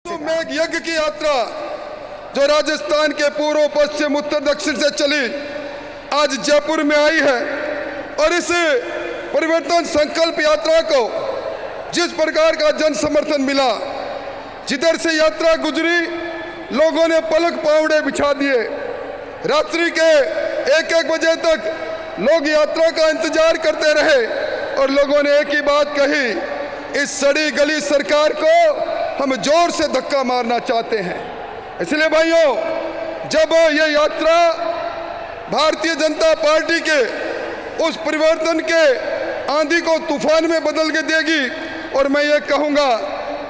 मेघ यज्ञ की यात्रा जो राजस्थान के पूर्व पश्चिम उत्तर दक्षिण से चली आज जयपुर में आई है और इस परिवर्तन संकल्प यात्रा को जिस प्रकार का जन समर्थन मिला, जिधर से यात्रा गुजरी लोगों ने पलक पावड़े बिछा दिए। रात्रि के 1-1 बजे तक लोग यात्रा का इंतजार करते रहे और लोगों ने एक ही बात कही, इस सड़ी गली सरकार को हम जोर से धक्का मारना चाहते हैं। इसलिए भाइयों, जब ये यात्रा भारतीय जनता पार्टी के उस परिवर्तन के आंधी को तूफान में बदल के देगी और मैं ये कहूँगा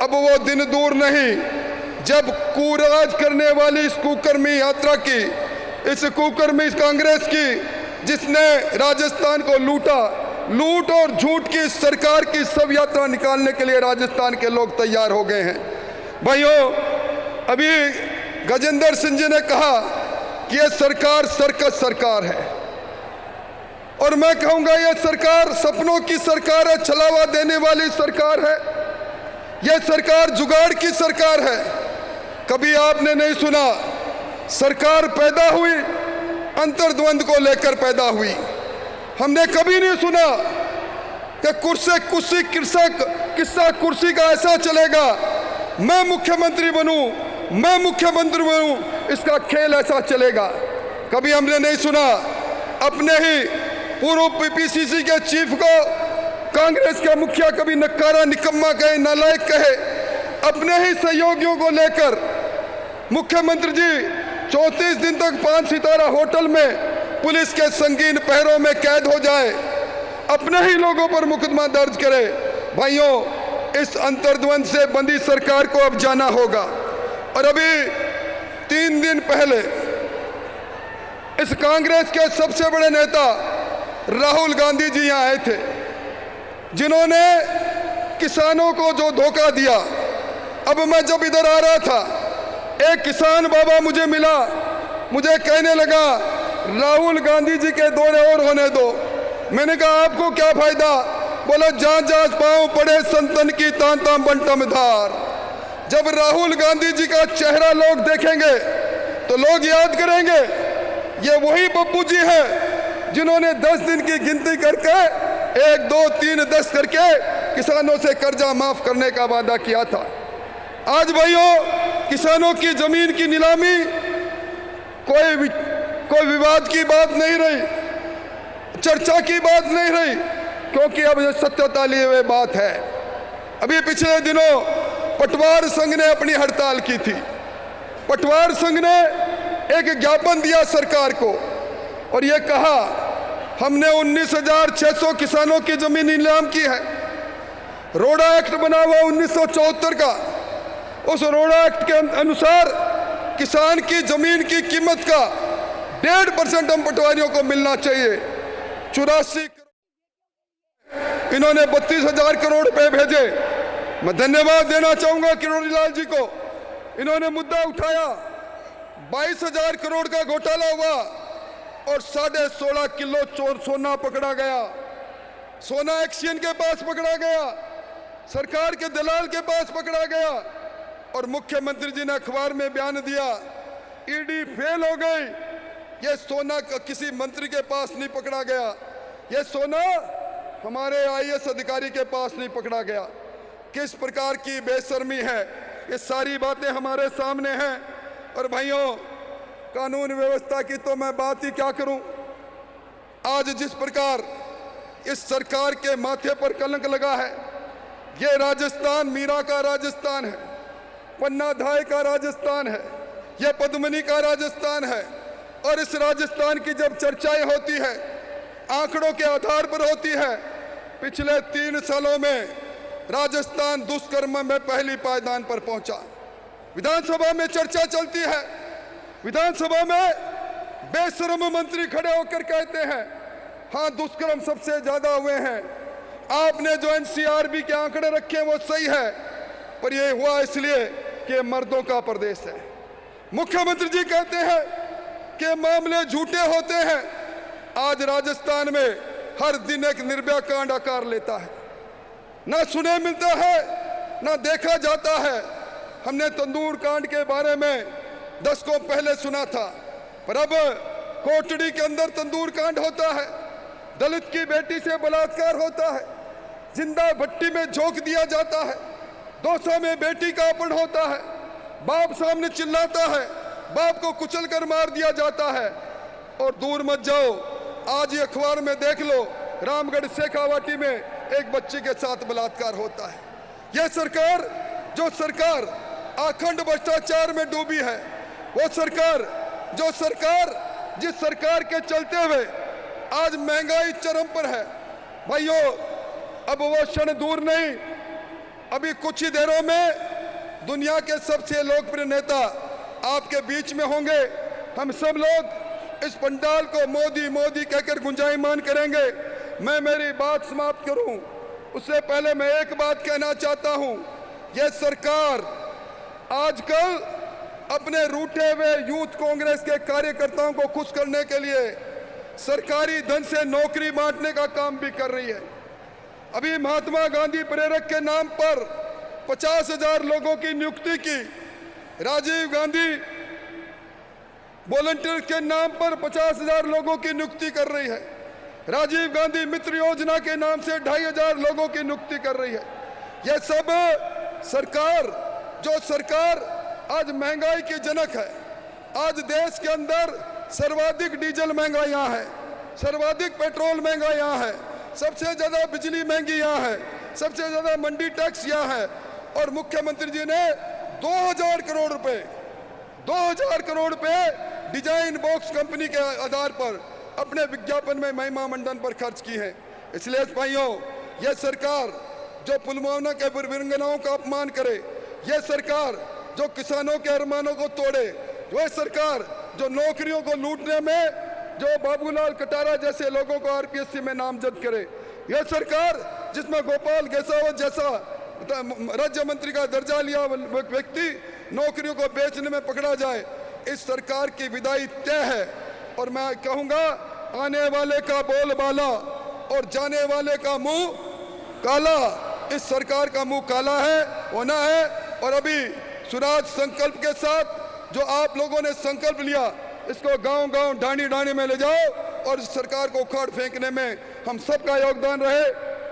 अब वो दिन दूर नहीं जब कुराज करने वाली इस कुकर्मी यात्रा की, इस कुकर्मी इस कांग्रेस की जिसने राजस्थान को लूटा, लूट और झूठ की सरकार की सब यात्रा निकालने के लिए राजस्थान के लोग तैयार हो गए हैं। भाइयों, अभी गजेंद्र सिंह जी ने कहा कि यह सरकार सर्कस सरकार है और मैं कहूंगा यह सरकार सपनों की सरकार है, छलावा देने वाली सरकार है। यह सरकार जुगाड़ की सरकार है। कभी आपने नहीं सुना सरकार पैदा हुई अंतर्द्वंद को लेकर पैदा हुई। हमने कभी नहीं सुना कि किस्सा कुर्सी का ऐसा चलेगा, मैं मुख्यमंत्री बनूं, मैं मुख्यमंत्री बनूं, इसका खेल ऐसा चलेगा। कभी हमने नहीं सुना अपने ही पूर्व पीसीसी के चीफ को कांग्रेस का मुखिया कभी नक्कारा, निकम्मा कहे, नालायक कहे। अपने ही सहयोगियों को लेकर मुख्यमंत्री जी 34 दिन तक 5 सितारा होटल में पुलिस के संगीन पहरों में कैद हो जाए, अपने ही लोगों पर मुकदमा दर्ज करे। भाइयों, इस अंतर्द्वंद से बंदी सरकार को अब जाना होगा। और अभी 3 दिन पहले इस कांग्रेस के सबसे बड़े नेता राहुल गांधी जी यहाँ आए थे, जिन्होंने किसानों को जो धोखा दिया। अब मैं जब इधर आ रहा था, एक किसान बाबा मुझे मिला, मुझे कहने लगा राहुल गांधी जी के दौरे और होने दो। मैंने कहा आपको क्या फायदा? बोला जहाँ जहाँ पाँव पड़े संतन की तांता बंटम धार। जब राहुल गांधी जी का चेहरा लोग देखेंगे तो लोग याद करेंगे ये वही बब्बू जी हैं जिन्होंने 10 दिन की गिनती करके 1, 2, 3, 10 करके किसानों से कर्जा माफ करने का वादा किया था। आज भाइयों, किसानों की जमीन की नीलामी कोई विवाद की बात नहीं रही, चर्चा की बात नहीं रही, क्योंकि अब ये सत्यता लिए हुए बात है। अभी पिछले दिनों पटवार संघ ने अपनी हड़ताल की थी। पटवार संघ ने एक ज्ञापन दिया सरकार को और ये कहा हमने 19,600 किसानों की जमीन नीलाम की है। रोड़ा एक्ट बना हुआ 1974 का, उस रोड़ा एक्ट के अनुसार किसान की जमीन की कीमत का 1.5% हम पटवारियों को मिलना चाहिए। 84 इन्होंने 32,000 करोड़ रुपए भेजे। मैं धन्यवाद देना चाहूंगा किरोड़ी लाल जी को। इन्होंने मुद्दा उठाया, 22,000 करोड़ का घोटाला हुआ और 16.5 किलो सोना पकड़ा गया। सोना एक्सचेंज के पास पकड़ा गया, सरकार के दलाल के पास पकड़ा गया और मुख्यमंत्री जी ने अखबार में बयान दिया ईडी फेल हो गई, ये सोना किसी मंत्री के पास नहीं पकड़ा गया, ये सोना हमारे आईएएस अधिकारी के पास नहीं पकड़ा गया। किस प्रकार की बेशर्मी है, ये सारी बातें हमारे सामने हैं। और भाइयों, कानून व्यवस्था की तो मैं बात ही क्या करूं। आज जिस प्रकार इस सरकार के माथे पर कलंक लगा है, ये राजस्थान मीरा का राजस्थान है, पन्ना धाय का राजस्थान है, यह पद्मनी का राजस्थान है। और इस राजस्थान की जब चर्चाएं होती है, आंकड़ों के आधार पर होती है, पिछले 3 सालों में राजस्थान दुष्कर्म में पहली पायदान पर पहुंचा। विधानसभा में चर्चा चलती है, विधानसभा में बेशर्म मंत्री खड़े होकर कहते हैं हाँ दुष्कर्म सबसे ज्यादा हुए हैं। आपने जो एनसीआरबी के आंकड़े रखे वो सही है, पर यह हुआ इसलिए कि मर्दों का प्रदेश है। मुख्यमंत्री जी कहते हैं कि मामले झूठे होते हैं। आज राजस्थान में हर दिन एक निर्भया कांड आकार लेता है, ना सुने मिलता है, ना देखा जाता है। हमने तंदूर कांड के बारे में दशकों पहले सुना था, पर अब कोटड़ी के अंदर तंदूर कांड होता है, दलित की बेटी से बलात्कार होता है, जिंदा भट्टी में झोंक दिया जाता है, दौसा में बेटी का अपहरण होता है, बाप सामने चिल्लाता है, बाप को कुचल कर मार दिया जाता है। और दूर मत जाओ, आज ही अखबार में देख लो, रामगढ़ शेखावाटी में एक बच्ची के साथ बलात्कार होता है। यह सरकार, जो सरकार अखंड भ्रष्टाचार में डूबी है, वो सरकार, जो सरकार, जिस सरकार के चलते हुए आज महंगाई चरम पर है। भाइयों, अब वो क्षण दूर नहीं, अभी कुछ ही देरों में दुनिया के सबसे लोकप्रिय नेता आपके बीच में होंगे। हम सब लोग इस पंडाल को मोदी मोदी कहकर गुंजायमान करेंगे। मैं मेरी बात समाप्त करूं उससे पहले मैं एक बात कहना चाहता हूं, यह सरकार आजकल अपने रूठे हुए यूथ कांग्रेस के कार्यकर्ताओं को खुश करने के लिए सरकारी धन से नौकरी बांटने का काम भी कर रही है। अभी महात्मा गांधी प्रेरक के नाम पर 50,000 लोगों की नियुक्ति की, राजीव गांधी वॉलंटियर के नाम पर 50,000 लोगों की नियुक्ति कर रही है, राजीव गांधी मित्र योजना के नाम से 2,500 लोगों की नियुक्ति कर रही है। यह सब सरकार, जो सरकार आज महंगाई की जनक है, आज देश के अंदर सर्वाधिक डीजल महंगा यहाँ है, सर्वाधिक पेट्रोल महंगा यहाँ है, सबसे ज्यादा बिजली महंगी यहाँ है, सबसे ज्यादा मंडी टैक्स यहाँ है। और मुख्यमंत्री जी ने 2,000 करोड़ रुपए, 2,000 करोड़ रुपए डिजाइन बॉक्स कंपनी के आधार पर अपने विज्ञापन में महिमा मंडन पर खर्च की है। इसलिए भाइयों, यह सरकार जो पुलवामा के वीरांगनाओं का अपमान करे, यह सरकार जो किसानों के अरमानों को तोड़े, वह सरकार जो नौकरियों को लूटने में जो बाबूलाल कटारा जैसे लोगों को आरपीएससी में नामजद करे, यह सरकार जिसमें गोपाल गेसावत जैसा राज्य मंत्री का दर्जा लिया व्यक्ति नौकरियों को बेचने में पकड़ा जाए, इस सरकार की विदाई तय है। और मैं कहूंगा, आने वाले का बोलबाला और जाने वाले का मुंह काला, इस सरकार का मुंह काला है, होना है। और अभी स्वराज संकल्प के साथ जो आप लोगों ने संकल्प लिया, इसको गांव-गांव, ढाणी-ढाणी में ले जाओ और इस सरकार को उखाड़ फेंकने में हम सबका योगदान रहे।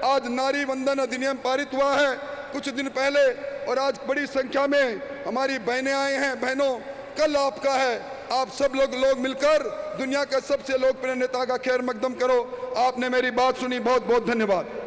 आज नारी वंदन अधिनियम पारित हुआ है कुछ दिन पहले, और आज बड़ी संख्या में हमारी बहनें आए हैं। बहनों, कल आपका है, आप सब लोग मिलकर दुनिया के सबसे लोकप्रिय नेता का खैर मकदम करो। आपने मेरी बात सुनी, बहुत बहुत धन्यवाद।